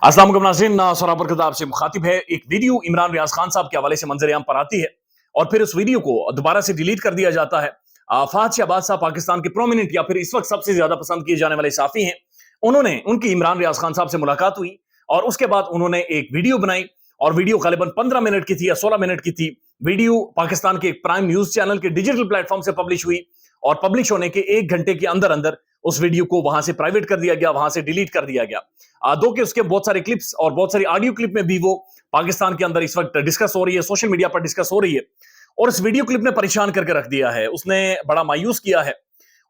अस्सलाम वालेकुम नाज़रीन, सौरभ बरकत आपसे मुखातिब है। एक वीडियो इमरान रियाज खान साहब के हवाले से मंजर-ए-आम पर आती है और फिर उस वीडियो को दोबारा से डिलीट कर दिया जाता है। फहद शहबाज साहब पाकिस्तान के प्रोमिनेंट या फिर इस वक्त सबसे ज्यादा पसंद किए जाने वाले साफी हैं। उनकी इमरान रियाज खान साहब से मुलाकात हुई और उसके बाद उन्होंने एक वीडियो बनाई और वीडियो गालिबन 15 मिनट की थी या 16 मिनट की थी। वीडियो पाकिस्तान के एक प्राइम न्यूज चैनल के डिजिटल प्लेटफॉर्म से पब्लिश हुई और पब्लिश होने के 1 घंटे के अंदर अंदर उस वीडियो को वहां से प्राइवेट कर दिया गया, वहां से डिलीट कर दिया गया। दो के उसके बहुत सारे क्लिप्स और बहुत सारी ऑडियो क्लिप में भी वो पाकिस्तान के अंदर इस वक्त डिस्कस हो रही है, सोशल मीडिया पर डिस्कस हो रही है और इस वीडियो क्लिप ने परेशान करके रख दिया है, उसने बड़ा मायूस किया है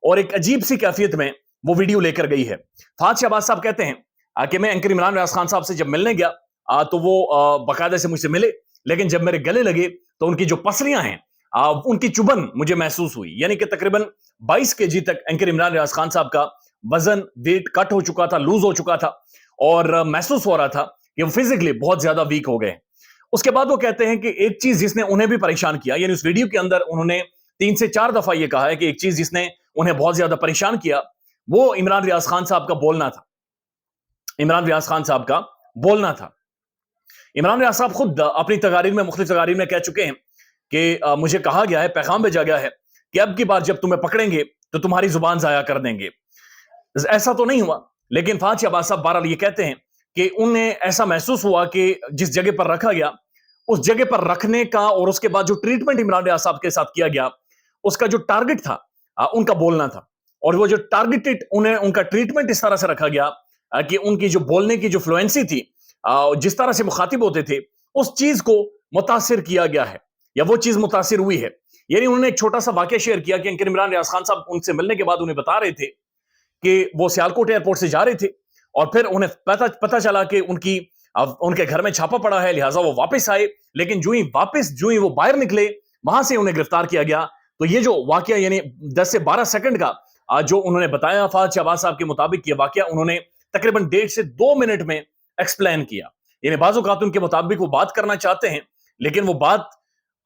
और एक अजीब सी कैफियत में वो वीडियो लेकर गई है। फहद शहबाज साहब कहते हैं कि मैं एंकर इमरान रियाज खान साहब से जब मिलने गया तो वो बाकायदा से मुझसे मिले, लेकिन जब मेरे गले लगे तो उनकी जो पसलियां हैं उनकी चुभन मुझे महसूस हुई। यानी कि तकरीबन 22 केजी तक एंकर इमरान रियाज खान साहब का वजन, वेट कट हो चुका था, लूज हो चुका था और महसूस हो रहा था कि वो फिजिकली बहुत ज्यादा वीक हो गए। उसके बाद वो कहते हैं कि एक चीज जिसने उन्हें भी परेशान किया, यानी उस वीडियो के अंदर उन्होंने 3 से 4 दफा ये कहा है कि एक चीज जिसने उन्हें बहुत ज्यादा परेशान किया वो इमरान रियाज खान साहब का बोलना था। इमरान रियाज खान साहब का बोलना था। इमरान रियाज साहब खुद अपनी तकारीर में, मुख्तलिफ तकारीर में कह चुके हैं कि मुझे कहा गया है, पैगाम भेजा गया है कि अब की बार जब तुम्हें पकड़ेंगे तो तुम्हारी जुबान जाया कर देंगे। ऐसा तो नहीं हुआ, लेकिन फहद शहबाज साहब बहरहाल ये कहते हैं कि उन्हें ऐसा महसूस हुआ कि जिस जगह पर रखा गया उस जगह पर रखने का और उसके बाद जो ट्रीटमेंट इमरान रियाज साहब के साथ किया गया उसका जो टारगेट था उनका बोलना था और वो जो टारगेटेड उन्हें उनका ट्रीटमेंट इस तरह से रखा गया कि उनकी जो बोलने की जो फ्लुएंसी थी, जिस तरह से मुखातिब होते थे, उस चीज को मुतासिर किया गया है या वो चीज मुतासिर हुई है। यानी उन्होंने एक छोटा सा वाकया शेयर किया कि एंकर इमरान रियाज खान साहब उनसे मिलने के बाद उन्हें बता रहे थे कि वो सियालकोट एयरपोर्ट से जा रहे थे और फिर उन्हें पता चला कि उनके घर में छापा पड़ा है, लिहाजा वो वापस आए, लेकिन जो ही वो बाहर निकले वहां से उन्हें गिरफ्तार किया गया। तो ये जो वाकया यानी 10 से 12 सेकंड का जो उन्होंने बताया फहद शहबाज साहब के मुताबिक ये वाकया उन्होंने तकरीबन 1.5 से 2 मिनट में एक्सप्लेन किया। यानी बाजू खातून के मुताबिक वो बात करना चाहते हैं लेकिन वो बात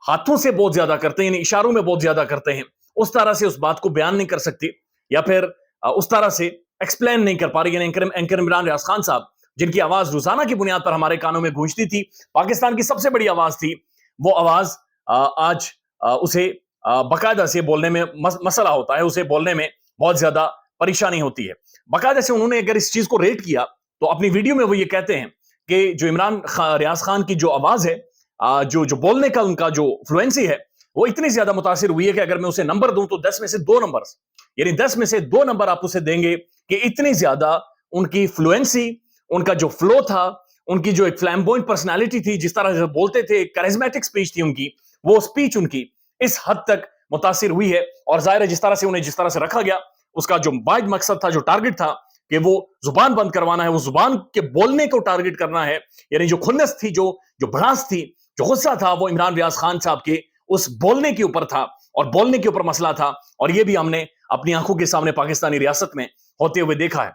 हाथों से बहुत ज्यादा करते हैं, यानी इशारों में बहुत ज्यादा करते हैं, उस तरह से उस बात को बयान नहीं कर सकते या फिर उस तरह से एक्सप्लेन नहीं कर पा रही। यानी एंकर इमरान रियाज खान साहब जिनकी आवाज रोजाना की बुनियाद पर हमारे कानों में गूंजती थी, पाकिस्तान की सबसे बड़ी आवाज थी, वो आवाज आज उसे बाकायदा से बोलने में मसला होता है, उसे बोलने में बहुत ज्यादा परेशानी होती है। बाकायदा से उन्होंने अगर इस चीज को रेट किया तो अपनी वीडियो में वो ये कहते हैं कि जो इमरान रियाज खान की जो आवाज है, जो बोलने का उनका जो फ्लुएंसी है, वो इतनी ज्यादा मुतासिर हुई है कि अगर मैं उसे नंबर दूं तो 10 में से 2 नंबर, यानी 10 में से 2 नंबर आप उसे देंगे कि इतनी ज्यादा उनकी फ्लुएंसी, उनका जो फ्लो था, उनकी जो एक फ्लैम्बॉयंट पर्सनालिटी थी, जिस तरह से बोलते थे, कैरिज्मेटिक स्पीच थी उनकी, वो स्पीच उनकी इस हद तक मुतासिर हुई है। और जाहिर है जिस तरह से रखा गया उसका जो वाहिद मकसद था, जो टारगेट था कि वो जुबान बंद करवाना है, वो जुबान के बोलने को टारगेट करना है। यानी जो खुन्नस थी, जो भड़ास थी, जो गुस्सा था, वो इमरान रियाज खान साहब के उस बोलने के ऊपर था और बोलने के ऊपर मसला था और ये भी हमने अपनी आंखों के सामने पाकिस्तानी रियासत में होते हुए देखा है।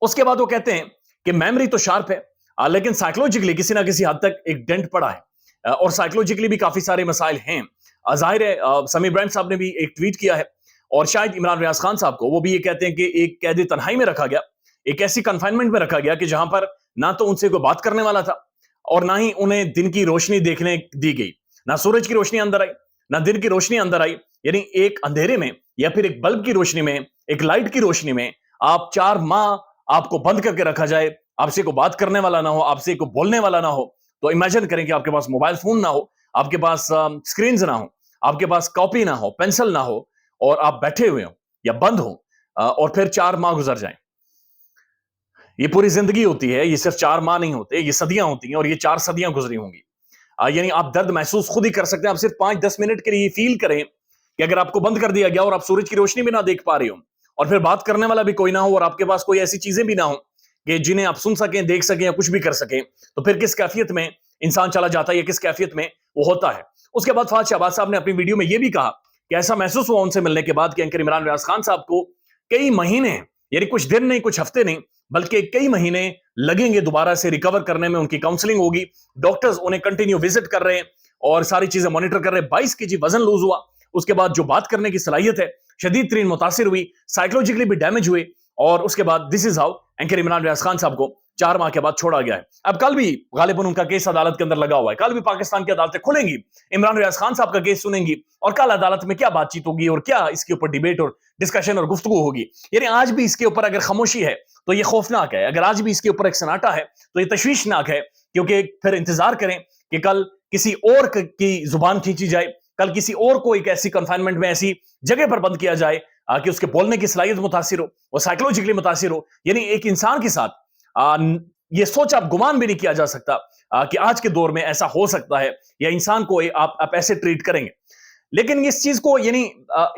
उसके बाद वो कहते हैं कि मेमोरी तो शार्प है लेकिन साइकोलॉजिकली किसी ना किसी हद तक एक डेंट पड़ा है और साइकोलॉजिकली भी काफी सारे मसाइल हैं। जाहिर है समीर ब्रांड साहब ने भी एक ट्वीट किया है और शायद इमरान रियाज खान साहब को वो भी ये कहते हैं कि एक कैद तन्हाई में रखा गया, एक ऐसी कन्फाइनमेंट में रखा गया कि जहां पर ना तो उनसे कोई बात करने वाला था और ना ही उन्हें दिन की रोशनी देखने दी गई, ना सूरज की रोशनी अंदर आई, ना दिन की रोशनी अंदर आई। यानी एक अंधेरे में या फिर एक बल्ब की रोशनी में, एक लाइट की रोशनी में आप 4 माह आपको बंद करके रखा जाए, आपसे को बात करने वाला ना हो, आपसे को बोलने वाला ना हो, तो इमेजिन करें कि आपके पास मोबाइल फोन ना हो, आपके पास स्क्रीन ना हो, आपके पास कॉपी ना हो, पेंसिल ना हो और आप बैठे हुए हो या बंद हो और फिर 4 माह गुजर जाए। ये पूरी जिंदगी होती है, ये सिर्फ 4 माह नहीं होते, ये सदियां होती हैं और ये 4 सदियां गुजरी होंगी। यानी आप दर्द महसूस खुद ही कर सकते हैं। आप सिर्फ 5-10 मिनट के लिए फील करें कि अगर आपको बंद कर दिया गया और आप सूरज की रोशनी भी ना देख पा रहे हो और फिर बात करने वाला भी कोई ना हो और आपके पास कोई ऐसी चीजें भी ना हो कि जिन्हें आप सुन सकें, देख सकें या कुछ भी कर सकें, तो फिर किस कैफियत में इंसान चला जाता है या किस कैफियत में वो होता है। उसके बाद फहद शहबाज साहब ने अपनी वीडियो में यह भी कहा कि ऐसा महसूस हुआ उनसे मिलने के बाद कि एंकर इमरान रियाज खान साहब को कई महीने, यानी कुछ दिन नहीं, कुछ हफ्ते नहीं, बल्कि कई महीने लगेंगे दोबारा से रिकवर करने में। उनकी काउंसलिंग होगी, डॉक्टर्स उन्हें कंटिन्यू विजिट कर रहे हैं और सारी चीजें मॉनिटर कर रहे हैं। 22 केजी वजन लूज हुआ, उसके बाद जो बात करने की सलाहियत है शदीद तरीन मुतासिर हुई, साइकोलॉजिकली भी डैमेज हुए और उसके बाद this is how anchor Imran Riaz Khan साहब को 4 माह के बाद छोड़ा गया है। अब कल भी गालिबन उनका केस अदालत के अंदर लगा हुआ है, कल भी पाकिस्तान की अदालतें खुलेंगी, इमरान रियाज खान साहब का केस सुनेंगी और कल अदालत में क्या बातचीत होगी और क्या इसके ऊपर डिबेट और डिस्कशन और गुफ्तगू होगी। यानी आज भी इसके ऊपर अगर खामोशी है तो ये खौफनाक है, अगर आज भी इसके ऊपर एक सन्नाटा है तो ये तशवीशनाक है, क्योंकि फिर इंतजार करें कि कल किसी और की जुबान खींची जाए, कल किसी और को एक ऐसी कन्फाइनमेंट में ऐसी जगह पर बंद किया जाए कि उसके बोलने की सलाहियत मुतासिर हो, वो साइकोलॉजिकली मुतासिर हो। यानी एक इंसान के साथ ये सोच आप गुमान भी नहीं किया जा सकता कि आज के दौर में ऐसा हो सकता है या इंसान को आप ऐसे ट्रीट करेंगे। लेकिन इस चीज को यानी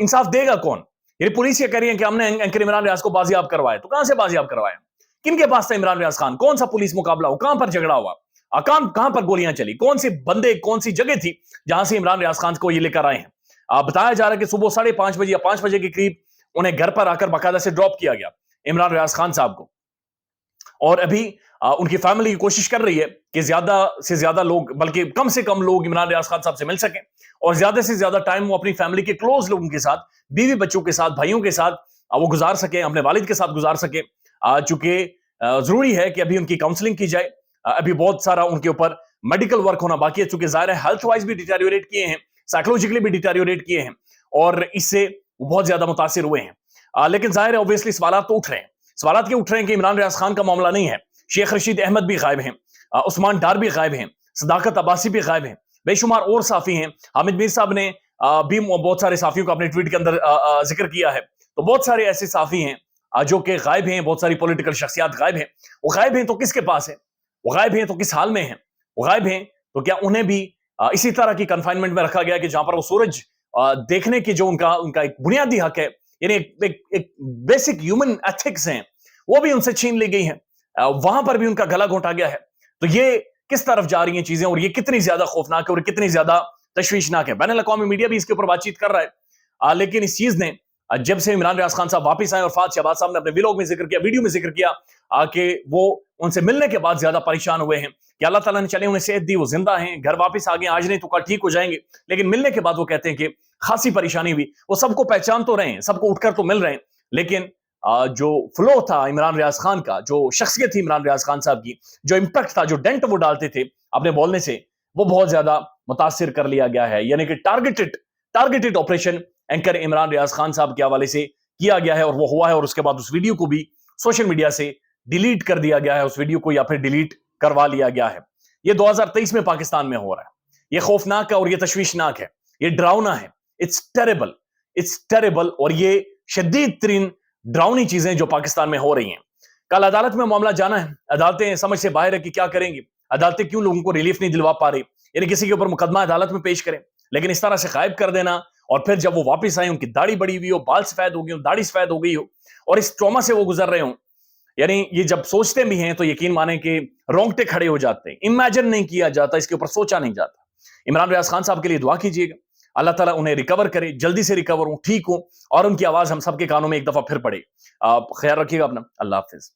इंसाफ देगा कौन? यानी पुलिस ये कह रही है कि हमने एंकर इमरान रियाज को बाजियाब करवाया, तो कहां से बाजियाब करवाया? किनके पास था इमरान रियाज खान? कौन सा पुलिस मुकाबला हो? कहां पर झगड़ा हुआ? कहां पर गोलियां चली? कौन से बंदे, कौन सी जगह थी जहां से इमरान रियाज खान को ये लेकर आए हैं? बताया जा रहा है कि सुबह 5:30 बजे या 5 बजे के करीब उन्हें घर पर आकर बाकायदा से ड्रॉप किया गया इमरान रियाज खान साहब को। और अभी उनकी फैमिली कोशिश कर रही है कि ज्यादा से ज्यादा लोग, बल्कि कम से कम लोग इमरान रियाज खान साहब से मिल सकें और ज्यादा से ज्यादा टाइम वो अपनी फैमिली के क्लोज लोगों के साथ, बीवी बच्चों के साथ, भाइयों के साथ वो गुजार सके, अपने वालिद के साथ गुजार सके। चूंकि जरूरी है कि अभी उनकी काउंसलिंग की जाए, अभी बहुत सारा उनके ऊपर मेडिकल वर्क होना बाकी है, चूंकि जाहिर है हेल्थ वाइज भी डिटेरियोरेट किए हैं, साइकोलॉजिकली भी डिटेरियोरेट किए हैं और इससे बहुत ज्यादा मुतासिर हुए हैं। लेकिन जाहिर है ऑब्वियसली सवाल तो उठ रहे हैं, सवाल के उठ रहे हैं कि इमरान रियाज खान का मामला नहीं है, शेख रशीद अहमद भी गायब हैं, उस्मान डार भी गायब हैं, सदाकत अब्बासी भी गायब हैं, बेशुमार और साफी हैं। हामिद मीर साहब ने भी बहुत सारे साफियों का अपने ट्वीट के अंदर जिक्र किया है। तो बहुत सारे ऐसे साफी हैं जो कि गायब हैं, बहुत सारी पॉलिटिकल शख्सियात गायब हैं। वो गायब हैं तो किसके पास है? वो गायब हैं तो किस हाल में हैं? वो गायब हैं तो क्या उन्हें भी इसी तरह की कन्फाइनमेंट में रखा गया कि जहां पर वो सूरज देखने की जो उनका एक बुनियादी हक है, यानी एक बेसिक ह्यूमन एथिक्स हैं, वो भी उनसे छीन ली गई हैं, वहां पर भी उनका गला घोंटा गया है। तो ये किस तरफ जा रही हैं चीजें और ये कितनी ज्यादा खौफनाक है और कितनी ज्यादा तशवीशनाक है? बैनुल अक़वामी मीडिया भी इसके ऊपर बातचीत कर रहा है। लेकिन इस चीज ने जब से इमरान रियाज खान साहब वापस आए और फात शहबाज साहब ने अपने व्लॉग में जिक्र किया, वीडियो में जिक्र किया कि वो उनसे मिलने के बाद ज्यादा परेशान हुए हैं कि अल्लाह ताला ने चले उन्हें सेहत दी, वो जिंदा हैं, घर वापस आ गए, आज नहीं तो कल ठीक हो जाएंगे। लेकिन मिलने के बाद वो कहते हैं कि खासी परेशानी हुई। वो सबको पहचान तो रहे हैं, सबको उठकर तो मिल रहे हैं, लेकिन जो फ्लो था इमरान रियाज खान का, जो शख्सियत थी इमरान रियाज खान साहब की, जो इम्पैक्ट था, जो डेंट वो डालते थे अपने बोलने से, वो बहुत ज्यादा मुतासिर कर लिया गया है। यानी कि targeted operation anchor Imran Riaz Khan साहब के हवाले से किया गया है और वो हुआ है। और उसके बाद उस वीडियो को भी सोशल मीडिया से डिलीट कर दिया गया है, उस वीडियो को, या फिर डिलीट करवा लिया गया है। ये 2023 में पाकिस्तान में हो रहा है। ये खौफनाक है और ये तशवीशनाक है, ये डरावना है। इट्स टेरेबल और ये शदीद तरीन डरावनी चीजें जो पाकिस्तान में हो रही हैं। कल अदालत में मामला जाना है, अदालतें समझ से बाहर है कि क्या करेंगी, अदालतें क्यों लोगों को रिलीफ नहीं दिलवा पा रही। यानी किसी के ऊपर मुकदमा अदालत में पेश करें, लेकिन इस तरह से गायब कर देना और फिर जब वो वापस आए, उनकी दाढ़ी बड़ी हुई हो, बाल सफेद हो गई हो, दाढ़ी सफेद हो गई हो और इस ट्रॉमा से वो गुजर रहे हो, यानी ये जब सोचते भी हैं तो यकीन माने कि रोंगटे खड़े हो जाते हैं। इमेजिन नहीं किया जाता, इसके ऊपर सोचा नहीं जाता। इमरान रियाज खान साहब के लिए दुआ कीजिएगा, अल्लाह ताला उन्हें रिकवर करे, जल्दी से रिकवर हो, ठीक हो और उनकी आवाज हम सबके कानों में एक दफा फिर पड़े। आप ख्याल रखिएगा अपना। अल्लाह हाफिज।